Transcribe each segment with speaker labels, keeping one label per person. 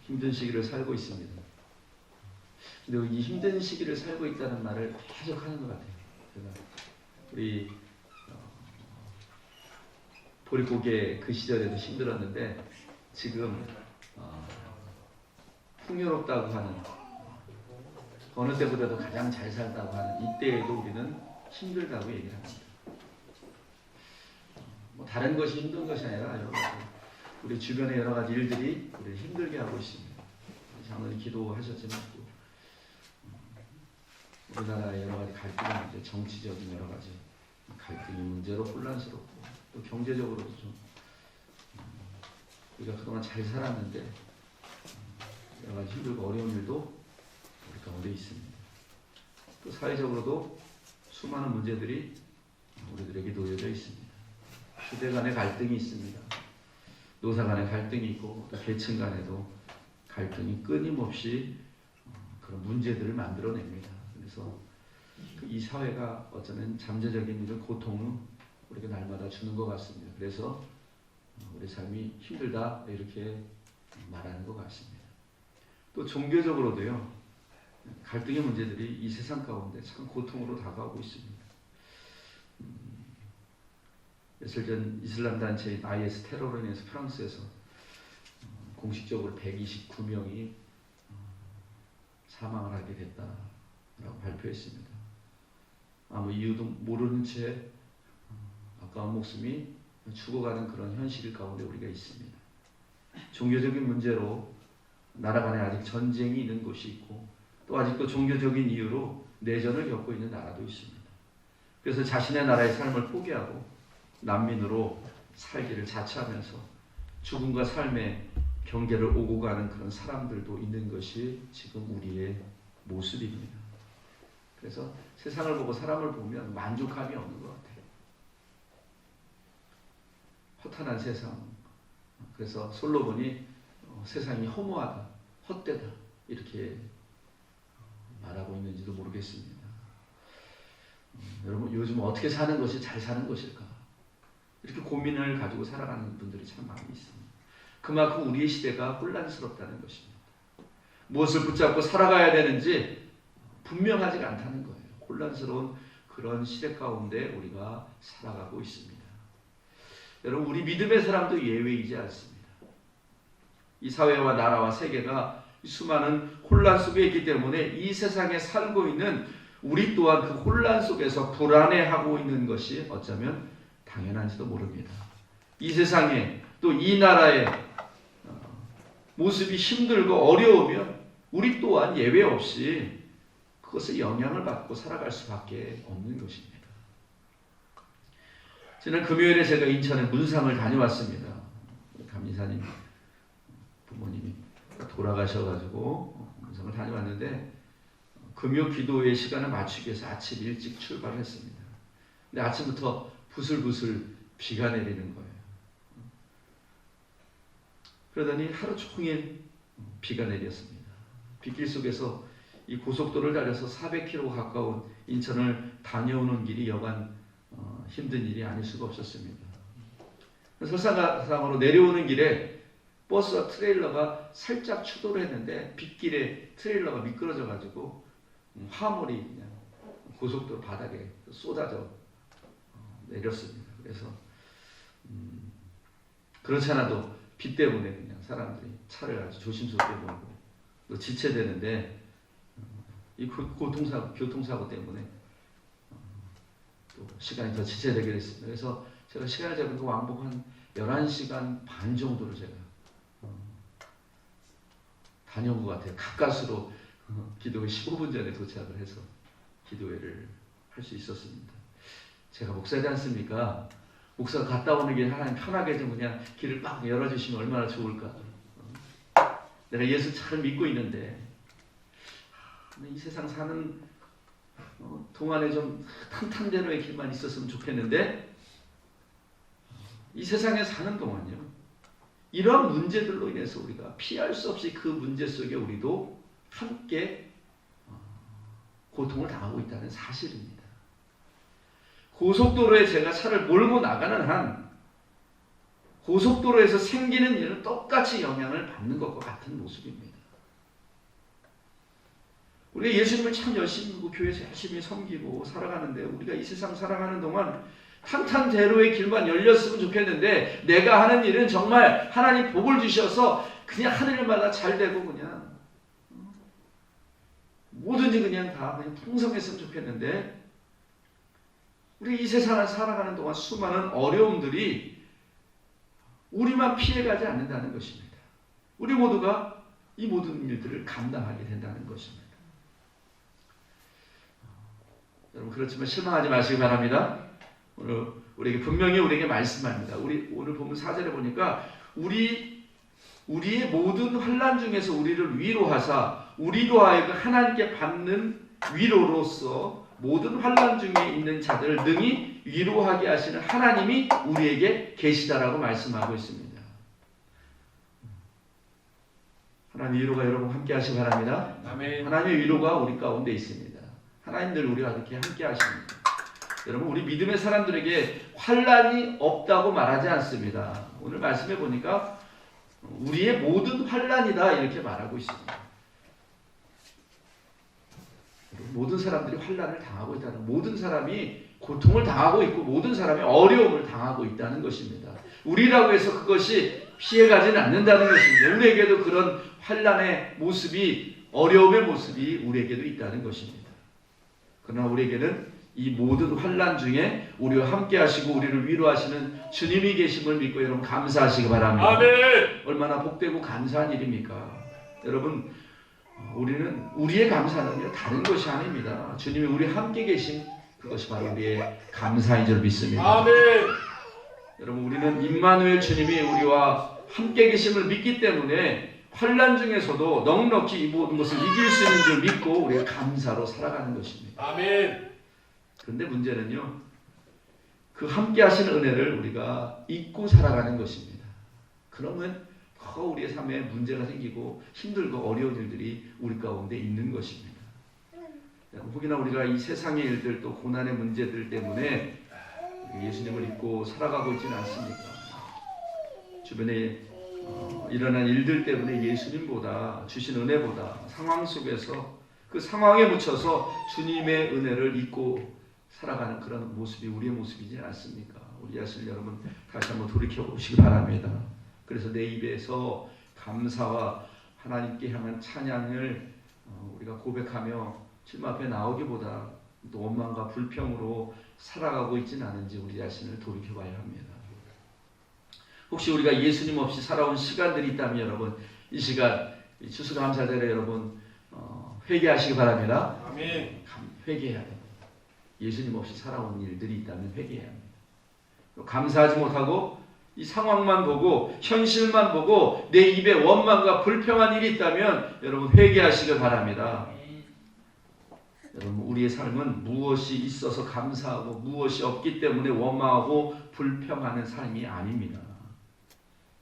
Speaker 1: 힘든 시기를 살고 있습니다. 근데 이 힘든 시기를 살고 있다는 말을 계속 하는 것 같아요. 제가 우리 보릿고개 그 시절에도 힘들었는데 지금 풍요롭다고 하는, 어느 때보다도 가장 잘 살다고 하는 이때에도 우리는 힘들다고 얘기를 합니다. 뭐 다른 것이 힘든 것이 아니라 여러 가지 우리 주변의 여러 가지 일들이 우리를 힘들게 하고 있습니다. 오늘 기도하셨지만 우리나라의 여러 가지 갈등의 문제, 정치적인 여러 가지 갈등의 문제로 혼란스럽고 또 경제적으로도 좀 우리가 그동안 잘 살았는데 여러 가지 힘들고 어려운 일도 우리 가운데 있습니다. 또 사회적으로도 수많은 문제들이 우리들에게 놓여져 있습니다. 세대 간의 갈등이 있습니다. 노사 간의 갈등이 있고 또 계층 간에도 갈등이 끊임없이 그런 문제들을 만들어냅니다. 그래서 이 사회가 어쩌면 잠재적인 이런 고통을 우리가 날마다 주는 것 같습니다. 그래서 우리 삶이 힘들다 이렇게 말하는 것 같습니다. 또 종교적으로도요, 갈등의 문제들이 이 세상 가운데 참 고통으로 다가오고 있습니다. 며칠 전 이슬람 단체인 IS 테러로 인해서 프랑스에서 공식적으로 129명이 사망을 하게 됐다라고 발표했습니다. 아무 이유도 모르는 채 아까운 목숨이 죽어가는 그런 현실 가운데 우리가 있습니다. 종교적인 문제로 나라 간에 아직 전쟁이 있는 곳이 있고 또 아직도 종교적인 이유로 내전을 겪고 있는 나라도 있습니다. 그래서 자신의 나라의 삶을 포기하고 난민으로 살기를 자처하면서 죽음과 삶의 경계를 오고 가는 그런 사람들도 있는 것이 지금 우리의 모습입니다. 그래서 세상을 보고 사람을 보면 만족감이 없는 것 같아요. 허탄한 세상. 그래서 솔로몬이 세상이 허무하다, 헛되다 이렇게 말하고 있는지도 모르겠습니다. 여러분 요즘 어떻게 사는 것이 잘 사는 것일까? 이렇게 고민을 가지고 살아가는 분들이 참 많이 있습니다. 그만큼 우리의 시대가 혼란스럽다는 것입니다. 무엇을 붙잡고 살아가야 되는지 분명하지가 않다는 거예요. 혼란스러운 그런 시대 가운데 우리가 살아가고 있습니다. 여러분 우리 믿음의 사람도 예외이지 않습니다. 이 사회와 나라와 세계가 수많은 혼란 속에 있기 때문에 이 세상에 살고 있는 우리 또한 그 혼란 속에서 불안해하고 있는 것이 어쩌면 당연한지도 모릅니다. 이 세상에 또 이 나라의 모습이 힘들고 어려우면 우리 또한 예외 없이 그것에 영향을 받고 살아갈 수밖에 없는 것입니다. 지난 금요일에 제가 인천에 문상을 다녀왔습니다. 감리사님 부모님이 돌아가셔가지고 문상을 다녀왔는데 금요 기도회 시간을 맞추기 위해서 아침 일찍 출발했습니다. 근데 아침부터 부슬부슬 비가 내리는 거예요. 그러더니 하루 종일 비가 내렸습니다. 빗길 속에서 이 고속도로를 달려서 400km 가까운 인천을 다녀오는 길이 여간 힘든 일이 아닐 수가 없었습니다. 설상가상으로 내려오는 길에 버스와 트레일러가 살짝 추돌을 했는데 빗길에 트레일러가 미끄러져 가지고 화물이 그냥 고속도로 바닥에 쏟아져 내렸습니다. 그래서 그렇지 않아도 비 때문에 그냥 사람들이 차를 아주 조심스럽게 몰고 또 지체되는데 이 교통사고 때문에 또 시간이 더 지체되게 됐습니다. 그래서 제가 시간을 재보니까 왕복 한 11시간 반 정도를 제가 다녀온 것 같아요. 가까스로 기도회 15분 전에 도착을 해서 기도회를 할 수 있었습니다. 제가 목사지 않습니까? 목사가 갔다 오는 길 하나님 편하게 좀 그냥 길을 막 열어주시면 얼마나 좋을까. 내가 예수 잘 믿고 있는데 이 세상 사는 동안에 좀 탄탄대로의 길만 있었으면 좋겠는데 이 세상에 사는 동안요 이러한 문제들로 인해서 우리가 피할 수 없이 그 문제 속에 우리도 함께 고통을 당하고 있다는 사실입니다. 고속도로에 제가 차를 몰고 나가는 한 고속도로에서 생기는 일은 똑같이 영향을 받는 것과 같은 모습입니다. 우리가 예수님을 참 열심히 믿고 교회에서 열심히 섬기고 살아가는데 우리가 이 세상 살아가는 동안 탄탄대로의 길만 열렸으면 좋겠는데 내가 하는 일은 정말 하나님 복을 주셔서 그냥 하늘마다 잘 되고 그냥 뭐든지 그냥 다 그냥 풍성했으면 좋겠는데 우리 이 세상을 살아가는 동안 수많은 어려움들이 우리만 피해가지 않는다는 것입니다. 우리 모두가 이 모든 일들을 감당하게 된다는 것입니다. 여러분 그렇지만 실망하지 마시기 바랍니다. 오늘 우리에게 분명히 우리에게 말씀합니다. 우리 오늘 본문 4절에 보니까 우리의 모든 환난 중에서 우리를 위로하사 우리로 하여금 하나님께 받는 위로로서 모든 환난 중에 있는 자들을 능히 위로하게 하시는 하나님이 우리에게 계시다라고 말씀하고 있습니다. 하나님의 위로가 여러분 함께 하시기 바랍니다.
Speaker 2: 아멘.
Speaker 1: 하나님의 위로가 우리 가운데 있습니다. 하나님 늘 우리와 이렇게 함께 하십니다. 여러분 우리 믿음의 사람들에게 환난이 없다고 말하지 않습니다. 오늘 말씀해 보니까 우리의 모든 환난이다 이렇게 말하고 있습니다. 모든 사람들이 환난을 당하고 있다는 모든 사람이 고통을 당하고 있고 모든 사람이 어려움을 당하고 있다는 것입니다. 우리라고 해서 그것이 피해가지는 않는다는 것입니다. 우리에게도 그런 환난의 모습이 어려움의 모습이 우리에게도 있다는 것입니다. 그러나 우리에게는 이 모든 환난 중에 우리와 함께 하시고 우리를 위로하시는 주님이 계심을 믿고 여러분 감사하시기 바랍니다.
Speaker 2: 아멘.
Speaker 1: 얼마나 복되고 감사한 일입니까? 여러분 우리는 우리의 감사는요 다른 것이 아닙니다. 주님이 우리 함께 계신 그것이 바로 우리의 감사인 줄 믿습니다.
Speaker 2: 아멘.
Speaker 1: 여러분 우리는 임마누엘 주님이 우리와 함께 계심을 믿기 때문에 환난 중에서도 넉넉히 이 모든 것을 이길 수 있는 줄 믿고 우리가 감사로 살아가는 것입니다.
Speaker 2: 아멘.
Speaker 1: 그런데 문제는요 그 함께 하시는 은혜를 우리가 잊고 살아가는 것입니다. 그러면 더 우리의 삶에 문제가 생기고 힘들고 어려운 일들이 우리 가운데 있는 것입니다. 혹이나 우리가 이 세상의 일들 또 고난의 문제들 때문에 예수님을 잊고 살아가고 있지는 않습니까? 주변에 일어난 일들 때문에 예수님보다 주신 은혜보다 상황 속에서 그 상황에 묻혀서 주님의 은혜를 잊고 살아가는 그런 모습이 우리의 모습이지 않습니까? 우리 자신을 여러분 다시 한번 돌이켜 보시기 바랍니다. 그래서 내 입에서 감사와 하나님께 향한 찬양을 우리가 고백하며 주님 앞에 나오기보다 또 원망과 불평으로 살아가고 있지는 않은지 우리 자신을 돌이켜봐야 합니다. 혹시 우리가 예수님 없이 살아온 시간들이 있다면 여러분 이 시간 추수감사절에 여러분 회개하시기 바랍니다.
Speaker 2: 아멘.
Speaker 1: 회개해야 됩니다. 예수님 없이 살아온 일들이 있다면 회개해야 합니다. 감사하지 못하고 이 상황만 보고 현실만 보고 내 입에 원망과 불평한 일이 있다면 여러분 회개하시길 바랍니다. 여러분 우리의 삶은 무엇이 있어서 감사하고 무엇이 없기 때문에 원망하고 불평하는 삶이 아닙니다.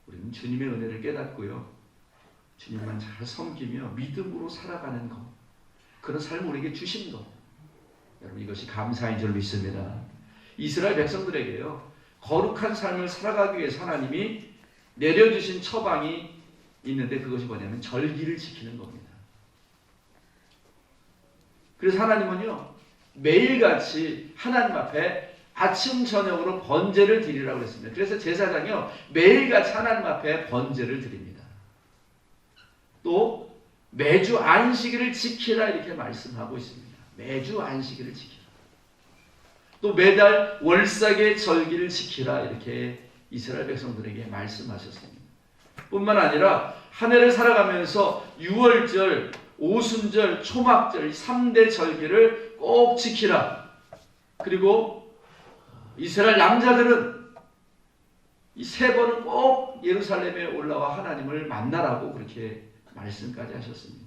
Speaker 1: 우리는 주님의 은혜를 깨닫고요. 주님만 잘 섬기며 믿음으로 살아가는 것. 그런 삶을 우리에게 주신 것. 여러분 이것이 감사인 줄 믿습니다. 이스라엘 백성들에게요. 거룩한 삶을 살아가기 위해서 하나님이 내려주신 처방이 있는데 그것이 뭐냐면 절기를 지키는 겁니다. 그래서 하나님은요. 매일같이 하나님 앞에 아침 저녁으로 번제를 드리라고 했습니다. 그래서 제사장이요. 매일같이 하나님 앞에 번제를 드립니다. 또 매주 안식일을 지키라 이렇게 말씀하고 있습니다. 매주 안식일을 지키라. 또 매달 월삭의 절기를 지키라 이렇게 이스라엘 백성들에게 말씀하셨습니다. 뿐만 아니라 한 해를 살아가면서 유월절, 오순절, 초막절 3대 절기를 꼭 지키라. 그리고 이스라엘 남자들은 이 3번은 꼭 예루살렘에 올라와 하나님을 만나라고 그렇게 말씀까지 하셨습니다.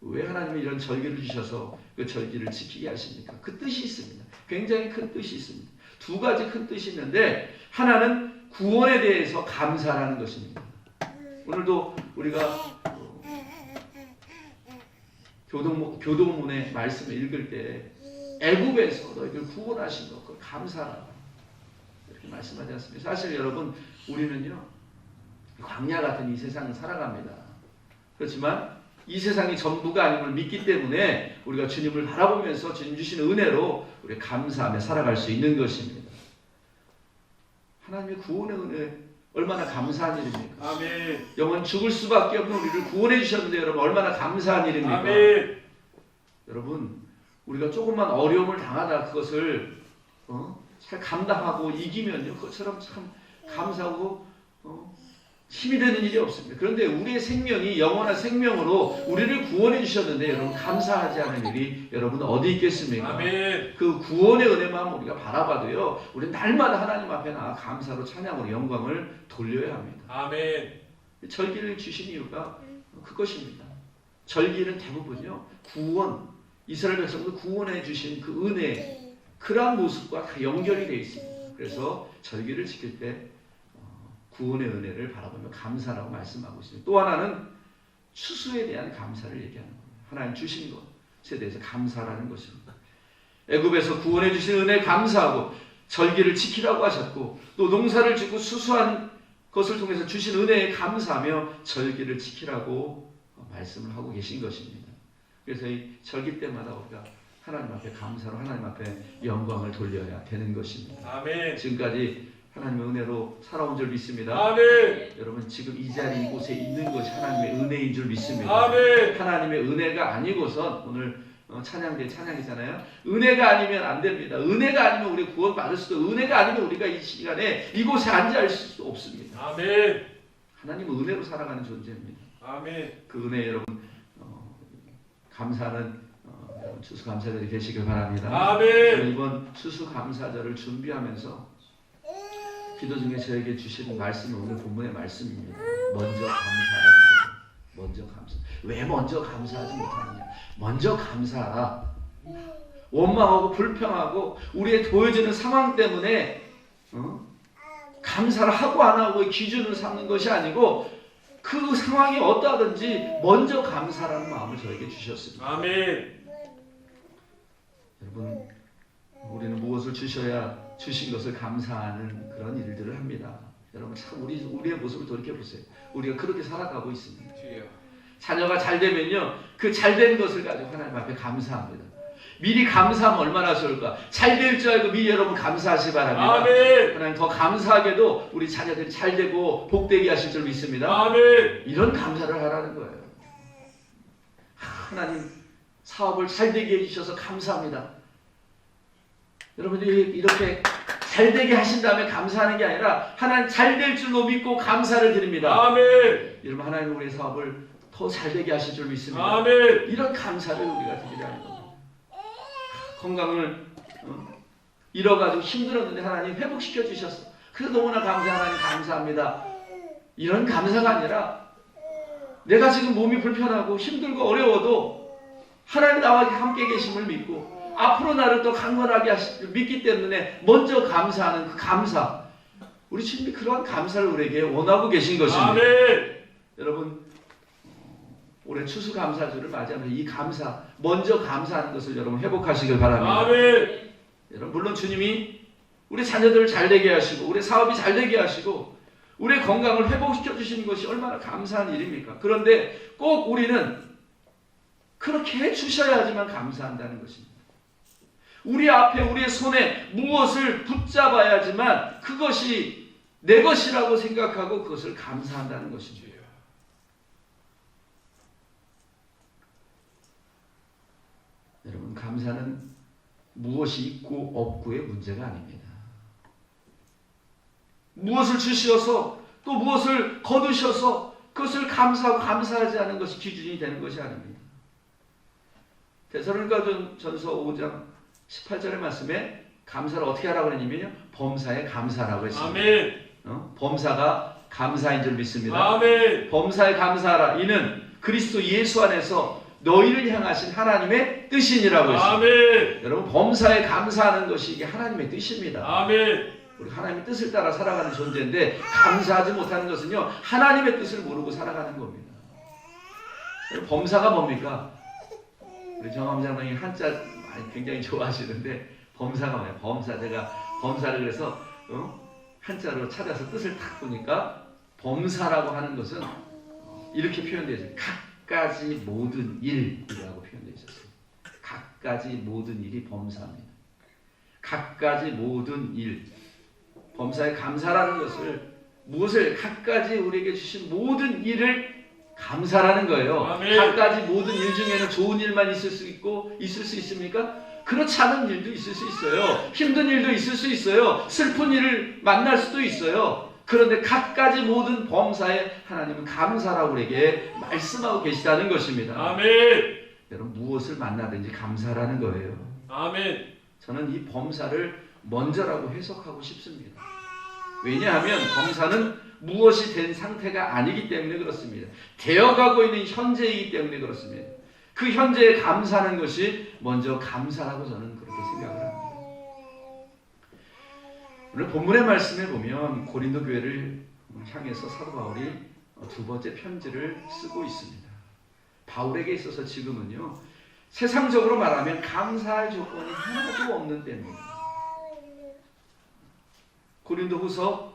Speaker 1: 왜 하나님이 이런 절기를 주셔서 그 절기를 지키게 하십니까? 그 뜻이 있습니다. 굉장히 큰 뜻이 있습니다. 2가지 큰 뜻이 있는데 하나는 구원에 대해서 감사하는 것입니다. 오늘도 우리가 교동문의 말씀을 읽을 때 애굽에서 너희들 구원하신 것 그걸 감사하라. 말씀하지 않습니다. 사실 여러분 우리는요 광야 같은 이 세상을 살아갑니다. 그렇지만 이 세상이 전부가 아님을 믿기 때문에 우리가 주님을 바라보면서 주님 주시는 은혜로 우리 감사하며 살아갈 수 있는 것입니다. 하나님의 구원의 은혜 얼마나 감사한 일입니까?
Speaker 2: 아멘.
Speaker 1: 영원 죽을 수밖에 없는 우리를 구원해 주셨는데 여러분 얼마나 감사한 일입니까?
Speaker 2: 아멘.
Speaker 1: 여러분 우리가 조금만 어려움을 당하다 그것을 잘 감당하고 이기면요 그것처럼 참 감사하고 힘이 되는 일이 없습니다. 그런데 우리의 생명이 영원한 생명으로 우리를 구원해 주셨는데 여러분 감사하지 않은 일이 여러분 어디 있겠습니까?
Speaker 2: 아멘.
Speaker 1: 그 구원의 은혜만 우리가 바라봐도요 우리는 날마다 하나님 앞에 나아 감사로 찬양으로 영광을 돌려야 합니다.
Speaker 2: 아멘.
Speaker 1: 절기를 주신 이유가 그것입니다. 절기는 대부분요 구원, 이스라엘 백성들 구원해 주신 그 은혜 그러한 모습과 다 연결이 되어 있습니다. 그래서 절기를 지킬 때 구원의 은혜를 바라보며 감사라고 말씀하고 있습니다. 또 하나는 추수에 대한 감사를 얘기하는 겁니다. 하나님 주신 것에 대해서 감사라는 것입니다. 애굽에서 구원해 주신 은혜에 감사하고 절기를 지키라고 하셨고 또 농사를 짓고 수수한 것을 통해서 주신 은혜에 감사하며 절기를 지키라고 말씀을 하고 계신 것입니다. 그래서 이 절기 때마다 우리가 하나님 앞에 감사로 하나님 앞에 영광을 돌려야 되는 것입니다.
Speaker 2: 아멘.
Speaker 1: 지금까지 하나님의 은혜로 살아온 줄 믿습니다.
Speaker 2: 아멘.
Speaker 1: 여러분 지금 이 자리 이곳에 있는 것이 하나님의 은혜인 줄 믿습니다.
Speaker 2: 아멘.
Speaker 1: 하나님의 은혜가 아니고선 오늘 찬양대 찬양이잖아요. 은혜가 아니면 안 됩니다. 은혜가 아니면 우리 구원 받을 수도 은혜가 아니면 우리가 이 시간에 이곳에 앉아 있을 수 없습니다.
Speaker 2: 아멘.
Speaker 1: 하나님은 은혜로 살아가는 존재입니다.
Speaker 2: 아멘.
Speaker 1: 그 은혜 여러분 감사는 여러분 추수감사절이 되시길 바랍니다.
Speaker 2: 아멘.
Speaker 1: 이번 추수감사절을 준비하면서 기도 중에 저에게 주시는 말씀이 오늘 본문의 말씀입니다. 먼저 감사하라는 거죠. 먼저 감사. 왜 먼저 감사하지 못하느냐? 먼저 감사하라. 원망하고 불평하고 우리의 보여지는 상황 때문에 감사를 하고 안 하고의 기준을 삼는 것이 아니고 그 상황이 어떠하든지 먼저 감사라는 마음을 저에게 주셨습니다.
Speaker 2: 아멘.
Speaker 1: 여러분 우리는 무엇을 주셔야 주신 것을 감사하는 그런 일들을 합니다. 여러분 참 우리의 모습을 돌이켜 보세요. 우리가 그렇게 살아가고 있습니다. 자녀가 잘 되면요 그 잘된 것을 가지고 하나님 앞에 감사합니다. 미리 감사하면 얼마나 좋을까. 잘 될 줄 알고 미리 여러분 감사하시 바랍니다.
Speaker 2: 아멘.
Speaker 1: 하나님 더 감사하게도 우리 자녀들이 잘 되고 복되게 하실 줄 믿습니다.
Speaker 2: 아멘.
Speaker 1: 이런 감사를 하라는 거예요. 하나님 사업을 잘 되게 해주셔서 감사합니다. 여러분들이 이렇게 잘 되게 하신 다음에 감사하는 게 아니라 하나님 잘 될 줄로 믿고 감사를 드립니다.
Speaker 2: 아멘.
Speaker 1: 여러분 하나님 우리의 사업을 더 잘 되게 하실 줄 믿습니다.
Speaker 2: 아멘.
Speaker 1: 이런 감사를 우리가 드리라는 겁니다. 건강을 잃어가지고 힘들었는데 하나님 회복시켜 주셨어. 그래서 너무나 하나님 감사합니다. 이런 감사가 아니라 내가 지금 몸이 불편하고 힘들고 어려워도 하나님 나와 함께 계심을 믿고 앞으로 나를 또 강건하게 하실 줄 믿기 때문에 먼저 감사하는 그 감사. 우리 주님이 그러한 감사를 우리에게 원하고 계신 것입니다.
Speaker 2: 아멘.
Speaker 1: 여러분 올해 추수감사주를 맞이하면서 이 감사, 먼저 감사하는 것을 여러분 회복하시길 바랍니다.
Speaker 2: 아멘.
Speaker 1: 여러분 물론 주님이 우리 자녀들을 잘되게 하시고 우리 사업이 잘되게 하시고 우리의 건강을 회복시켜 주시는 것이 얼마나 감사한 일입니까? 그런데 꼭 우리는 그렇게 해주셔야지만 감사한다는 것입니다. 우리 앞에 우리의 손에 무엇을 붙잡아야지만 그것이 내 것이라고 생각하고 그것을 감사한다는 것입니다. 여러분 감사는 무엇이 있고 없고의 문제가 아닙니다. 무엇을 주시어서 또 무엇을 거두셔서 그것을 감사하고 감사하지 않은 것이 기준이 되는 것이 아닙니다. 데살로니가전서 5장 18절의 말씀에 감사를 어떻게 하라고 했냐면요 범사에 감사라고 했습니다.
Speaker 2: 아멘.
Speaker 1: 범사가 감사인 줄 믿습니다.
Speaker 2: 아멘.
Speaker 1: 범사에 감사하라. 이는 그리스도 예수 안에서 너희를 향하신 하나님의 뜻이니라고 했습니다.
Speaker 2: 아멘.
Speaker 1: 여러분 범사에 감사하는 것이 이게 하나님의 뜻입니다.
Speaker 2: 아멘.
Speaker 1: 우리 하나님의 뜻을 따라 살아가는 존재인데 감사하지 못하는 것은요 하나님의 뜻을 모르고 살아가는 겁니다. 범사가 뭡니까? 우리 정함장로님 한자 굉장히 좋아하시는데 범사가 뭐예요? 범사. 제가 범사를 그래서 한자로 찾아서 뜻을 딱 보니까 범사라고 하는 것은 이렇게 표현되어 있어요. 갖가지 모든 일이라고 표현되어 있었어요. 갖가지 모든 일이 범사입니다. 갖가지 모든 일, 범사에 감사라는 것을 무엇을 갖가지 우리에게 주신 모든 일을 감사라는 거예요.
Speaker 2: 아멘.
Speaker 1: 갖가지 모든 일 중에는 좋은 일만 있을 수 있습니까? 그렇지 않은 일도 있을 수 있어요. 힘든 일도 있을 수 있어요. 슬픈 일을 만날 수도 있어요. 그런데 갖가지 모든 범사에 하나님은 감사라고 우리에게 말씀하고 계시다는 것입니다.
Speaker 2: 아멘.
Speaker 1: 여러분 무엇을 만나든지 감사라는 거예요.
Speaker 2: 아멘.
Speaker 1: 저는 이 범사를 먼저라고 해석하고 싶습니다. 왜냐하면 범사는 무엇이 된 상태가 아니기 때문에 그렇습니다. 되어가고 있는 현재이기 때문에 그렇습니다. 그 현재에 감사하는 것이 먼저 감사라고 저는 그렇게 생각을 합니다. 오늘 본문의 말씀에 보면 고린도 교회를 향해서 사도 바울이 두 번째 편지를 쓰고 있습니다. 바울에게 있어서 지금은요, 세상적으로 말하면 감사할 조건이 하나도 없는 때문입니다. 고린도후서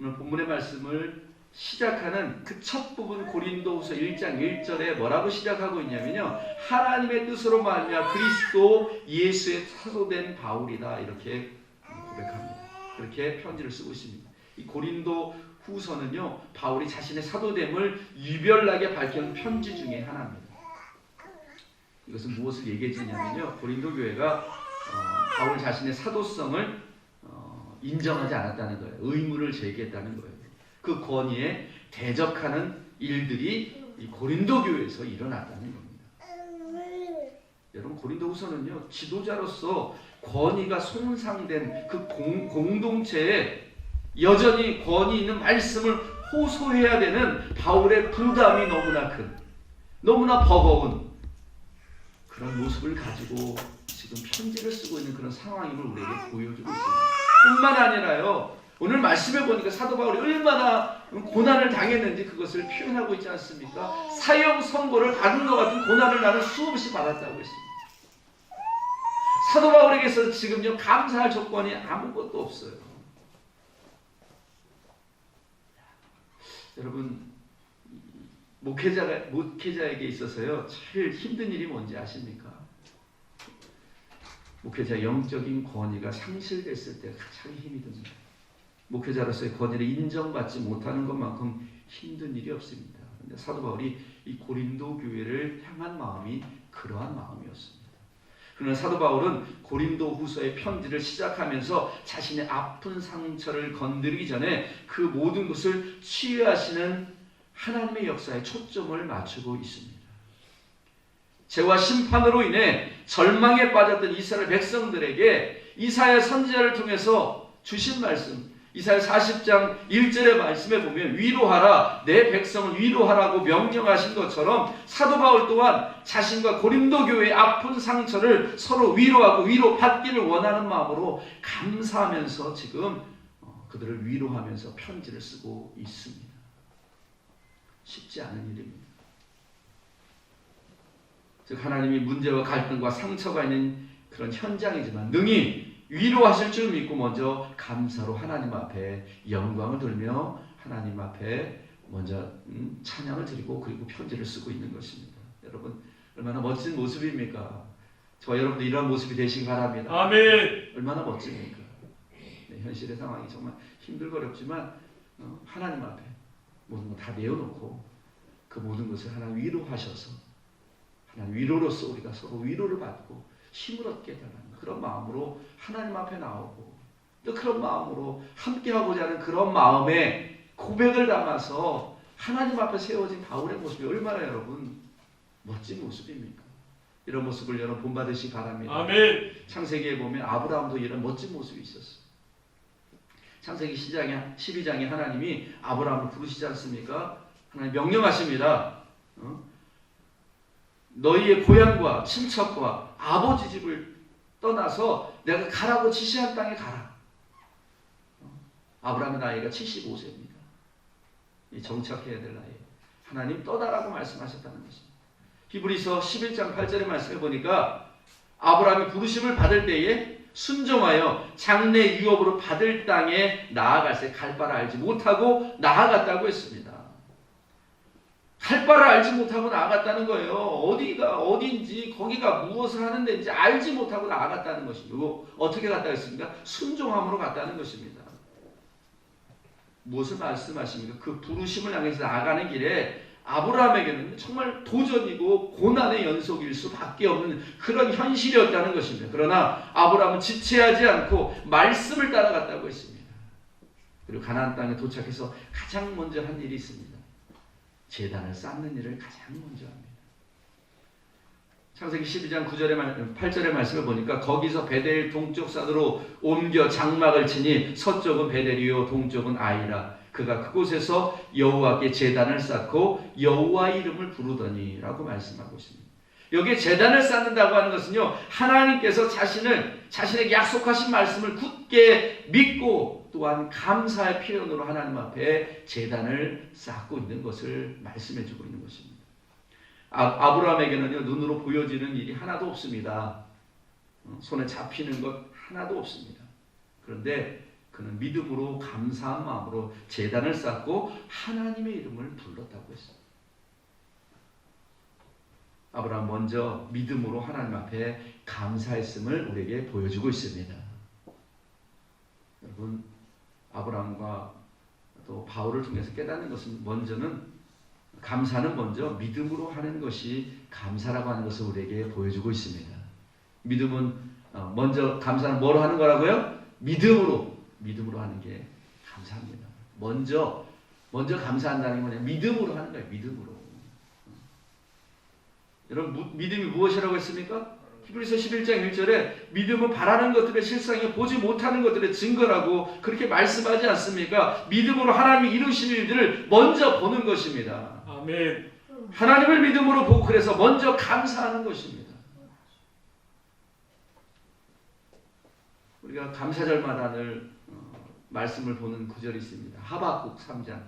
Speaker 1: 오늘 본문의 말씀을 시작하는 그 첫 부분 고린도후서 1장 1절에 뭐라고 시작하고 있냐면요, 하나님의 뜻으로 말미암아 그리스도 예수의 사도된 바울이다, 이렇게 고백합니다. 그렇게 편지를 쓰고 있습니다. 이 고린도 후서는요, 바울이 자신의 사도됨을 유별나게 밝히는 편지 중에 하나입니다. 이것은 무엇을 얘기해 주냐면요, 고린도 교회가 바울 자신의 사도성을 인정하지 않았다는 거예요. 의문을 제기했다는 거예요. 그 권위에 대적하는 일들이 이 고린도 교회에서 일어났다는 겁니다. 여러분, 고린도 후서는요, 지도자로서 권위가 손상된 그 공동체에 여전히 권위 있는 말씀을 호소해야 되는 바울의 부담이 너무나 큰, 너무나 버거운 그런 모습을 가지고 지금 편지를 쓰고 있는 그런 상황임을 우리에게 보여주고 있습니다. 뿐만 아니라요, 오늘 말씀해 보니까 사도 바울이 얼마나 고난을 당했는지 그것을 표현하고 있지 않습니까? 사형 선고를 받은 것 같은 고난을 나는 수없이 받았다고 했습니다. 사도 바울에게서 지금요, 감사할 조건이 아무것도 없어요. 여러분, 목회자에게 있어서요, 제일 힘든 일이 뭔지 아십니까? 목회자 영적인 권위가 상실됐을 때 가장 힘이 듭니다. 목회자로서의 권위를 인정받지 못하는 것만큼 힘든 일이 없습니다. 그런데 사도 바울이 이 고린도 교회를 향한 마음이 그러한 마음이었습니다. 그러나 사도 바울은 고린도 후서의 편지를 시작하면서 자신의 아픈 상처를 건드리기 전에 그 모든 것을 치유하시는 하나님의 역사에 초점을 맞추고 있습니다. 죄와 심판으로 인해 절망에 빠졌던 이스라엘 백성들에게 이사야 선지자를 통해서 주신 말씀, 이사야 40장 1절의 말씀에 보면 위로하라, 내 백성을 위로하라고 명령하신 것처럼 사도 바울 또한 자신과 고린도 교회의 아픈 상처를 서로 위로하고 위로받기를 원하는 마음으로 감사하면서 지금 그들을 위로하면서 편지를 쓰고 있습니다. 쉽지 않은 일입니다. 즉 하나님이 문제와 갈등과 상처가 있는 그런 현장이지만 능히 위로하실 줄 믿고 먼저 감사로 하나님 앞에 영광을 돌며 하나님 앞에 먼저 찬양을 드리고 그리고 편지를 쓰고 있는 것입니다. 여러분, 얼마나 멋진 모습입니까? 저와 여러분도 이러한 모습이 되시기 바랍니다.
Speaker 2: 아멘.
Speaker 1: 얼마나 멋집니까? 네, 현실의 상황이 정말 힘들고 어렵지만 하나님 앞에 모든 걸 다 내어놓고 그 모든 것을 하나님 위로하셔서 하나님 위로로서 우리가 서로 위로를 받고 힘을 얻게 되는 그런 마음으로 하나님 앞에 나오고 또 그런 마음으로 함께하고자 하는 그런 마음에 고백을 담아서 하나님 앞에 세워진 바울의 모습이 얼마나 여러분 멋진 모습입니까? 이런 모습을 여러분 본받으시기 바랍니다.
Speaker 2: 아멘.
Speaker 1: 창세기에 보면 아브라함도 이런 멋진 모습이 있었어요. 창세기 12장에 하나님이 아브라함을 부르시지 않습니까? 하나님 명령하십니다. 너희의 고향과 친척과 아버지 집을 떠나서 내가 가라고 지시한 땅에 가라. 아브라함의 나이가 75세입니다. 정착해야 될 나이. 하나님 떠나라고 말씀하셨다는 것입니다. 히브리서 11장 8절의 말씀에 보니까 아브라함이 부르심을 받을 때에 순종하여 장래 유업으로 받을 땅에 나아갈새 갈 바를 알지 못하고 나아갔다고 했습니다. 갈 바를 알지 못하고 나아갔다는 거예요. 어디가 어딘지 거기가 무엇을 하는 데인지 알지 못하고 나아갔다는 것이고 어떻게 갔다 했습니까? 순종함으로 갔다는 것입니다. 무엇을 말씀하십니까? 그 부르심을 향해서 나아가는 길에 아브라함에게는 정말 도전이고 고난의 연속일 수밖에 없는 그런 현실이었다는 것입니다. 그러나 아브라함은 지체하지 않고 말씀을 따라갔다고 했습니다. 그리고 가나안 땅에 도착해서 가장 먼저 한 일이 있습니다. 제단을 쌓는 일을 가장 먼저 합니다. 창세기 12장 8절의 말씀을 보니까 거기서 베델 동쪽 산으로 옮겨 장막을 치니 서쪽은 베델이요 동쪽은 아이라. 그가 그곳에서 여호와께 제단을 쌓고 여호와 이름을 부르더니 라고 말씀하고 있습니다. 여기에 제단을 쌓는다고 하는 것은요, 하나님께서 자신에게 약속하신 말씀을 굳게 믿고 또한 감사의 표현으로 하나님 앞에 제단을 쌓고 있는 것을 말씀해 주고 있는 것입니다. 아브라함에게는요, 눈으로 보여지는 일이 하나도 없습니다. 손에 잡히는 것 하나도 없습니다. 그런데 그는 믿음으로 감사한 마음으로 제단을 쌓고 하나님의 이름을 불렀다고 했습니다. 아브라함 먼저 믿음으로 하나님 앞에 감사했음을 우리에게 보여주고 있습니다. 여러분, 아브라함과 또 바울을 통해서 깨닫는 것은 감사는 먼저 믿음으로 하는 것이 감사라고 하는 것을 우리에게 보여주고 있습니다. 믿음은 먼저 감사는 뭐로 하는 거라고요? 믿음으로 하는 게 감사합니다. 먼저 감사한다는 게 뭐냐? 믿음으로 하는 거예요. 믿음으로. 여러분, 믿음이 무엇이라고 했습니까? 히브리서 11장 1절에 믿음은 바라는 것들의 실상에 보지 못하는 것들의 증거라고 그렇게 말씀하지 않습니까? 믿음으로 하나님이 이루신 일들을 먼저 보는 것입니다.
Speaker 2: 아멘.
Speaker 1: 하나님을 믿음으로 보고 그래서 먼저 감사하는 것입니다. 우리가 감사절마다 늘 말씀을 보는 구절이 있습니다. 하박국 3장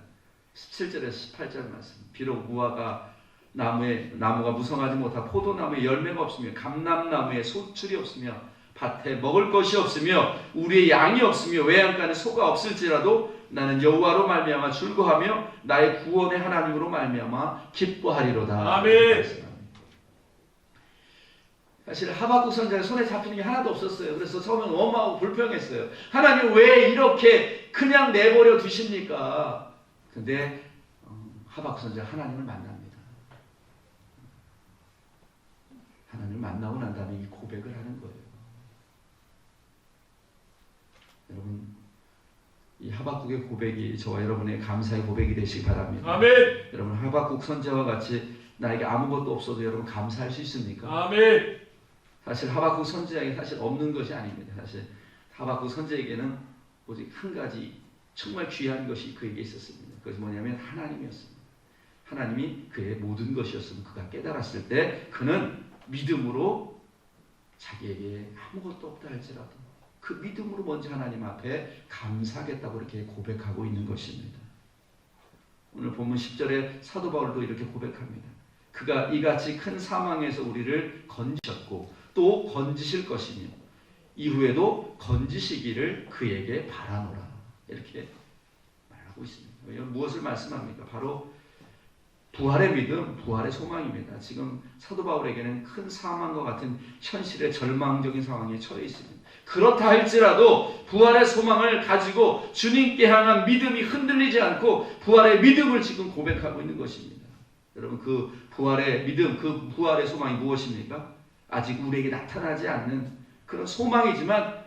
Speaker 1: 17절에서 18절 말씀. 비록 무화과 나무가 무성하지 못하고 포도나무에 열매가 없으며 감람나무에 소출이 없으며 밭에 먹을 것이 없으며 우리의 양이 없으며 외양간에 소가 없을지라도 나는 여호와로 말미암아 즐거하며 나의 구원의 하나님으로 말미암아 기뻐하리로다.
Speaker 2: 아멘.
Speaker 1: 사실 하박국 선지자가 손에 잡히는 게 하나도 없었어요. 그래서 처음에 원망하고 불평했어요. 하나님 왜 이렇게 그냥 내버려 두십니까? 근데 하박국 선지자가 하나님을 만납니다. 하나님을 만나고 난 다음에 이 고백을 하는 거예요. 여러분, 이 하박국의 고백이 저와 여러분의 감사의 고백이 되시기 바랍니다.
Speaker 2: 아멘.
Speaker 1: 여러분, 하박국 선지자와 같이 나에게 아무것도 없어도 여러분 감사할 수 있습니까?
Speaker 2: 아멘.
Speaker 1: 사실 하박국 선지자에게 사실 없는 것이 아닙니다. 사실 하박국 선지자에게는 오직 한 가지 정말 귀한 것이 그에게 있었습니다. 그것이 뭐냐면 하나님이었습니다. 하나님이 그의 모든 것이었으면 그가 깨달았을 때 그는 믿음으로 자기에게 아무것도 없다 할지라도 그 믿음으로 먼저 하나님 앞에 감사하겠다고 이렇게 고백하고 있는 것입니다. 오늘 본문 10절에 사도 바울도 이렇게 고백합니다. 그가 이같이 큰 사망에서 우리를 건지셨고 또 건지실 것이며 이후에도 건지시기를 그에게 바라노라. 이렇게 말하고 있습니다. 무엇을 말씀합니까? 바로 부활의 믿음, 부활의 소망입니다. 지금 사도 바울에게는 큰 사망과 같은 현실의 절망적인 상황에 처해 있습니다. 그렇다 할지라도 부활의 소망을 가지고 주님께 향한 믿음이 흔들리지 않고 부활의 믿음을 지금 고백하고 있는 것입니다. 여러분, 그 부활의 믿음, 그 부활의 소망이 무엇입니까? 아직 우리에게 나타나지 않는 그런 소망이지만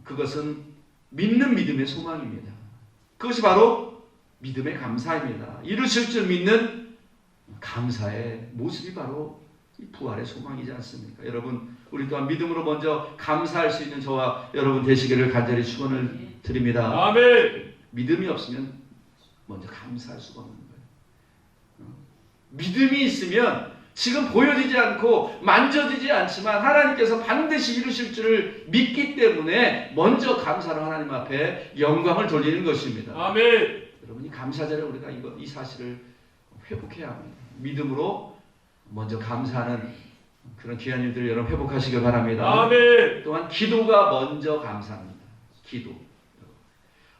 Speaker 1: 그것은 믿는 믿음의 소망입니다. 그것이 바로 믿음의 감사입니다. 이루실 줄 믿는 감사의 모습이 바로 이 부활의 소망이지 않습니까? 여러분, 우리 또한 믿음으로 먼저 감사할 수 있는 저와 여러분 되시기를 간절히 축원을 드립니다.
Speaker 2: 아멘.
Speaker 1: 믿음이 없으면 먼저 감사할 수가 없는 거예요. 믿음이 있으면 지금 보여지지 않고 만져지지 않지만 하나님께서 반드시 이루실 줄을 믿기 때문에 먼저 감사로 하나님 앞에 영광을 돌리는 것입니다.
Speaker 2: 아멘.
Speaker 1: 여러분이 감사절에 우리가 이 사실을 회복해야 합니다. 믿음으로 먼저 감사하는 그런 귀한 일들 여러분 회복하시길 바랍니다.
Speaker 2: 아멘.
Speaker 1: 또한 기도가 먼저 감사합니다. 기도.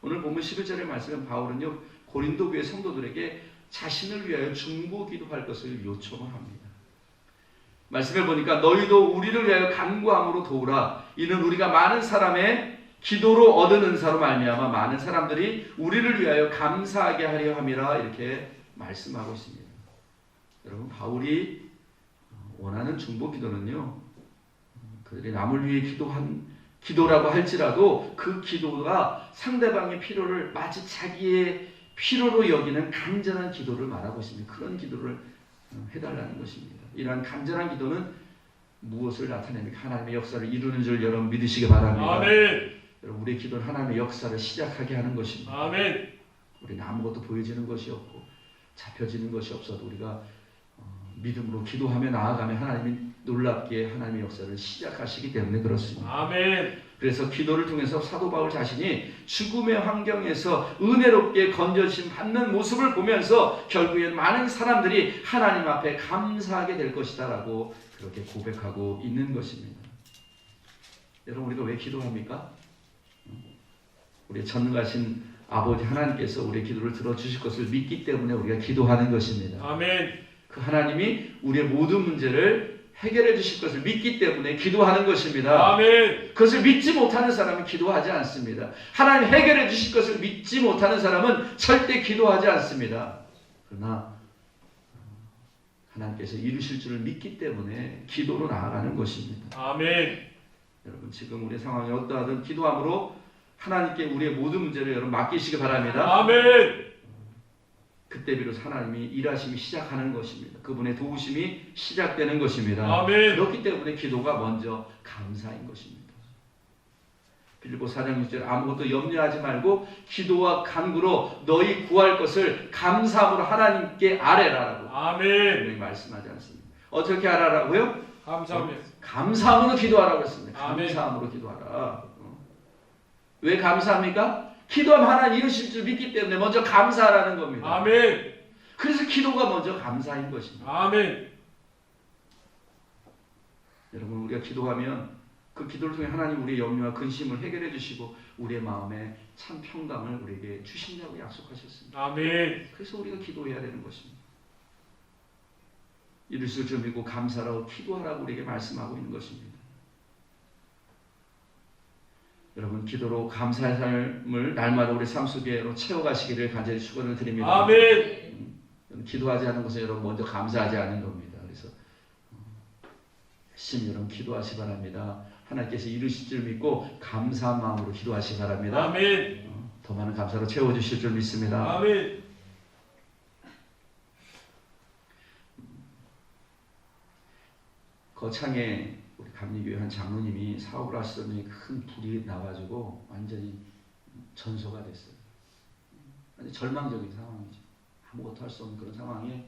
Speaker 1: 오늘 본문 11절의 말씀은 바울은요 고린도 교회 성도들에게 자신을 위하여 중보 기도할 것을 요청을 합니다. 말씀해 보니까 너희도 우리를 위하여 간구함으로 도우라. 이는 우리가 많은 사람의 기도로 얻은 은사로 말미암아 많은 사람들이 우리를 위하여 감사하게 하려 함이라 이렇게 말씀하고 있습니다. 여러분 바울이 원하는 중보 기도는요 그들이 남을 위해 기도한 기도라고 할지라도 그 기도가 상대방의 필요를 마치 자기의 필요로 여기는 간절한 기도를 말하고 있습니다. 그런 기도를 해달라는 것입니다. 이러한 간절한 기도는 무엇을 나타냅니까? 하나님의 역사를 이루는 줄 여러분 믿으시기 바랍니다.
Speaker 2: 아멘.
Speaker 1: 여러분 우리의 기도는 하나님의 역사를 시작하게 하는 것입니다.
Speaker 2: 아멘.
Speaker 1: 우리는 아무것도 보여지는 것이 없고 잡혀지는 것이 없어도 우리가 믿음으로 기도하며 나아가면 하나님이 놀랍게 하나님의 역사를 시작하시기 때문에 그렇습니다.
Speaker 2: 아멘.
Speaker 1: 그래서 기도를 통해서 사도 바울 자신이 죽음의 환경에서 은혜롭게 건져주심 받는 모습을 보면서 결국엔 많은 사람들이 하나님 앞에 감사하게 될 것이다 라고 그렇게 고백하고 있는 것입니다. 여러분 우리가 왜 기도합니까? 우리의 전능하신 아버지 하나님께서 우리의 기도를 들어주실 것을 믿기 때문에 우리가 기도하는 것입니다.
Speaker 2: 아멘.
Speaker 1: 그 하나님이 우리의 모든 문제를 해결해 주실 것을 믿기 때문에 기도하는 것입니다.
Speaker 2: 아멘.
Speaker 1: 그것을 믿지 못하는 사람은 기도하지 않습니다. 하나님 해결해 주실 것을 믿지 못하는 사람은 절대 기도하지 않습니다. 그러나 하나님께서 이루실 줄을 믿기 때문에 기도로 나아가는 것입니다.
Speaker 2: 아멘.
Speaker 1: 여러분 지금 우리의 상황이 어떠하든 기도함으로 하나님께 우리의 모든 문제를 여러분 맡기시기 바랍니다.
Speaker 2: 아멘.
Speaker 1: 그때 비로소 하나님이 일하심이 시작하는 것입니다. 그분의 도우심이 시작되는 것입니다.
Speaker 2: 아멘.
Speaker 1: 그렇기 때문에 기도가 먼저 감사인 것입니다. 빌립보 4장 6절 아무것도 염려하지 말고 기도와 간구로 너희 구할 것을 감사함으로 하나님께 아뢰라라고
Speaker 2: 아멘.
Speaker 1: 분명히 말씀하지 않습니다. 어떻게 하라라고요?
Speaker 2: 감사합니다.
Speaker 1: 감사함으로 기도하라고 했습니다.
Speaker 2: 아멘.
Speaker 1: 감사함으로 기도하라. 왜 감사합니까? 기도하면 하나님 이루실 줄 믿기 때문에 먼저 감사하라는 겁니다.
Speaker 2: 아멘.
Speaker 1: 그래서 기도가 먼저 감사인 것입니다.
Speaker 2: 아멘.
Speaker 1: 여러분 우리가 기도하면 그 기도를 통해 하나님 우리의 염려와 근심을 해결해 주시고 우리의 마음에 참 평강을 우리에게 주신다고 약속하셨습니다.
Speaker 2: 아멘.
Speaker 1: 그래서 우리가 기도해야 되는 것입니다. 이루실 줄 믿고 감사라고 기도하라고 우리에게 말씀하고 있는 것입니다. 여러분 기도로 감사의 삶을 날마다 우리 삶 속에 채워가시기를 간절히 축원을 드립니다.
Speaker 2: 아멘.
Speaker 1: 기도하지 않은 것은 여러분 먼저 감사하지 않는 겁니다. 그래서 열심히 여러분 기도하시 바랍니다. 하나님께서 이루실 줄 믿고 감사한 마음으로 기도하시 바랍니다.
Speaker 2: 아멘.
Speaker 1: 더 많은 감사로 채워주실 줄 믿습니다.
Speaker 2: 아멘.
Speaker 1: 거창에 우리 감리교회 한 장로님이 사업을 하시더니 큰 불이 나가지고 완전히 전소가 됐어요. 완전 절망적인 상황이죠. 아무것도 할 수 없는 그런 상황에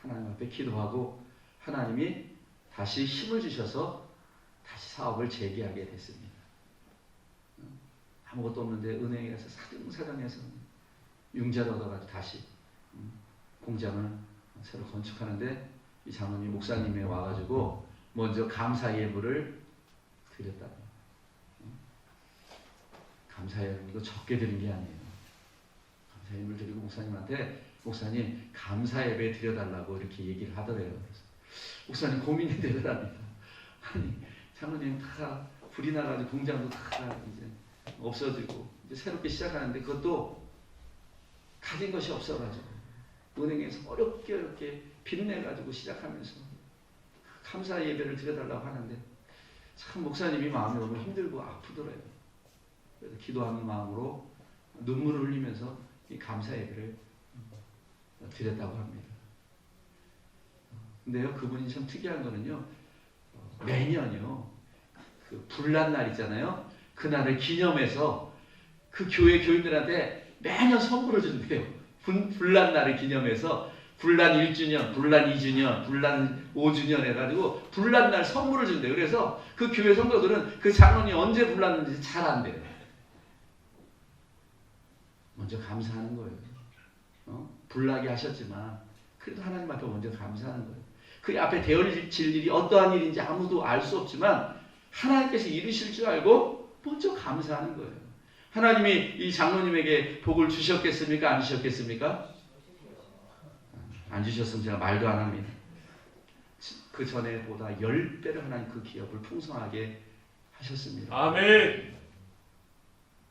Speaker 1: 하나님 앞에 기도하고 하나님이 다시 힘을 주셔서 다시 사업을 재개하게 됐습니다. 아무것도 없는데 은행에 가서 사정사정해서 융자를 얻어가지고 다시 공장을 새로 건축하는데 이 장로님 목사님이 와가지고 먼저 감사 예물을 드렸다고. 감사 예물 이거 적게 드린 게 아니에요. 감사 예물 드리고 목사님한테 목사님 감사 예배 드려달라고 이렇게 얘기를 하더래요. 그래서 목사님 고민이 되더랍니다. 아니 장로님 다 불이 나가지고 공장도 다 이제 없어지고 이제 새롭게 시작하는데 그것도 가진 것이 없어가지고 은행에서 어렵게 빚내가지고 시작하면서 감사 예배를 드려달라고 하는데 참 목사님이 마음이 너무 힘들고 아프더래요. 그래서 기도하는 마음으로 눈물을 흘리면서 이 감사 예배를 드렸다고 합니다. 근데요 그분이 참 특이한 거는요 매년요 그 불난 날 있잖아요. 그날을 기념해서 그 교회 교인들한테 매년 선물을 준대요. 불난 날을 기념해서 불난 1주년, 불난 2주년, 불난 5주년 해가지고 불난 날 선물을 준대요. 그래서 그 교회 성도들은 그 장로님 언제 불났는지 잘 안대요. 먼저 감사하는 거예요. 불나게 하셨지만 그래도 하나님 앞에 먼저 감사하는 거예요. 그 앞에 되어질 일이 어떠한 일인지 아무도 알 수 없지만 하나님께서 이루실 줄 알고 먼저 감사하는 거예요. 하나님이 이 장로님에게 복을 주셨겠습니까? 안 주셨겠습니까? 안 주셨으면 제가 말도 안 합니다. 그 전에 보다 10배를 하나님 그 기업을 풍성하게 하셨습니다.
Speaker 2: 아멘.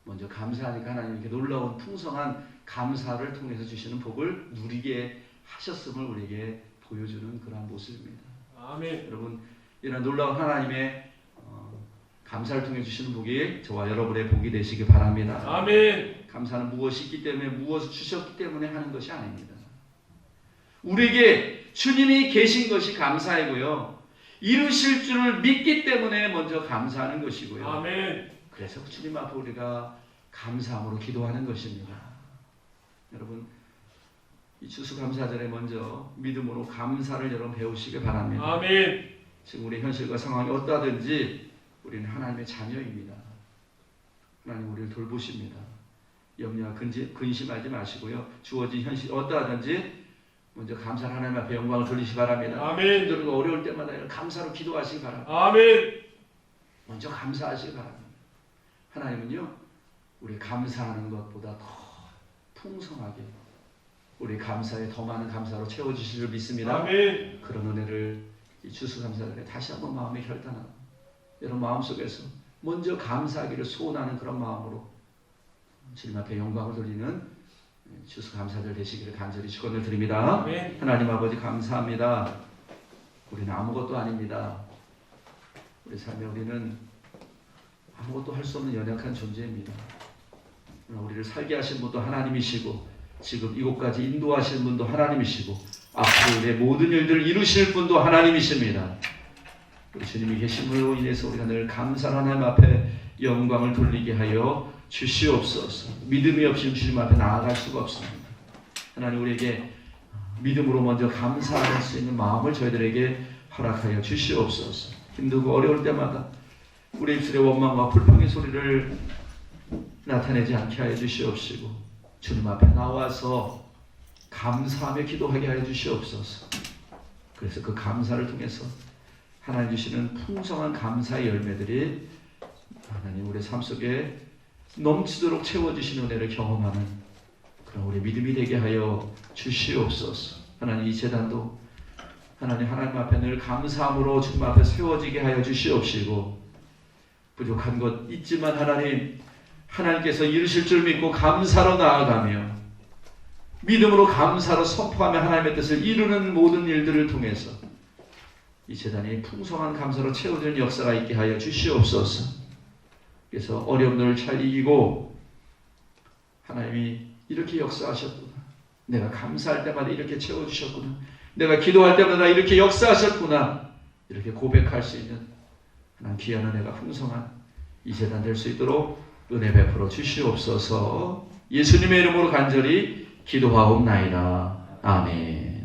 Speaker 1: 먼저 감사하니까 하나님 이렇게 놀라운 풍성한 감사를 통해서 주시는 복을 누리게 하셨음을 우리에게 보여주는 그러한 모습입니다.
Speaker 2: 아멘.
Speaker 1: 여러분, 이런 놀라운 하나님의 감사를 통해 주시는 복이 저와 여러분의 복이 되시기 바랍니다.
Speaker 2: 아멘.
Speaker 1: 감사는 무엇이 있기 때문에 무엇을 주셨기 때문에 하는 것이 아닙니다. 우리에게 주님이 계신 것이 감사이고요. 이루실 줄을 믿기 때문에 먼저 감사하는 것이고요.
Speaker 2: 아멘.
Speaker 1: 그래서 주님 앞에 우리가 감사함으로 기도하는 것입니다. 여러분, 이 추수감사절에 먼저 믿음으로 감사를 여러분 배우시기 바랍니다.
Speaker 2: 아멘.
Speaker 1: 지금 우리 현실과 상황이 어떠하든지 우리는 하나님의 자녀입니다. 하나님 우리를 돌보십니다. 염려와 근심하지 마시고요. 주어진 현실 어떠하든지 먼저 감사를 하나님 앞에 영광을 돌리시기 바랍니다.
Speaker 2: 아멘.
Speaker 1: 힘들고 어려울 때마다 감사로 기도하시기 바랍니다.
Speaker 2: 아멘.
Speaker 1: 먼저 감사하시기 바랍니다. 하나님은요, 우리 감사하는 것보다 더 풍성하게 우리 감사에 더 많은 감사로 채워주실 줄 믿습니다.
Speaker 2: 아멘.
Speaker 1: 그런 은혜를 이 추수감사절에 다시 한번 마음에 결단하고 여러분 마음속에서 먼저 감사하기를 소원하는 그런 마음으로 주님 앞에 영광을 돌리는 추수감사절 되시기를 간절히 축원을 드립니다.
Speaker 2: 아멘.
Speaker 1: 하나님 아버지 감사합니다. 우리는 아무것도 아닙니다. 우리 삶에 우리는 아무것도 할 수 없는 연약한 존재입니다. 우리를 살게 하신 분도 하나님이시고 지금 이곳까지 인도하신 분도 하나님이시고 앞으로 우리의 모든 일들을 이루실 분도 하나님이십니다. 우리 주님이 계심으로 인해서 우리가 늘 감사한 하나님 앞에 영광을 돌리게 하여 주시옵소서. 믿음이 없이 주님 앞에 나아갈 수가 없습니다. 하나님 우리에게 믿음으로 먼저 감사할 수 있는 마음을 저희들에게 허락하여 주시옵소서. 힘들고 어려울 때마다 우리 입술의 원망과 불평의 소리를 나타내지 않게 하여 주시옵시고 주님 앞에 나와서 감사하며 기도하게 하여 주시옵소서. 그래서 그 감사를 통해서 하나님 주시는 풍성한 감사의 열매들이 하나님 우리 삶 속에 넘치도록 채워주시는 은혜를 경험하는 그런 우리 믿음이 되게 하여 주시옵소서. 하나님 이 제단도 하나님 앞에 늘 감사함으로 주님 앞에 세워지게 하여 주시옵시고 부족한 것 있지만 하나님께서 이루실 줄 믿고 감사로 나아가며 믿음으로 감사로 선포하며 하나님의 뜻을 이루는 모든 일들을 통해서 이 제단이 풍성한 감사로 채워지는 역사가 있게 하여 주시옵소서. 그래서 어려움들을 잘 이기고 하나님이 이렇게 역사하셨구나. 내가 감사할 때마다 이렇게 채워주셨구나. 내가 기도할 때마다 이렇게 역사하셨구나. 이렇게 고백할 수 있는 하나님 귀한 은혜가 풍성한 이 제단 될 수 있도록 은혜 베풀어 주시옵소서. 예수님의 이름으로 간절히 기도하옵나이다. 아멘.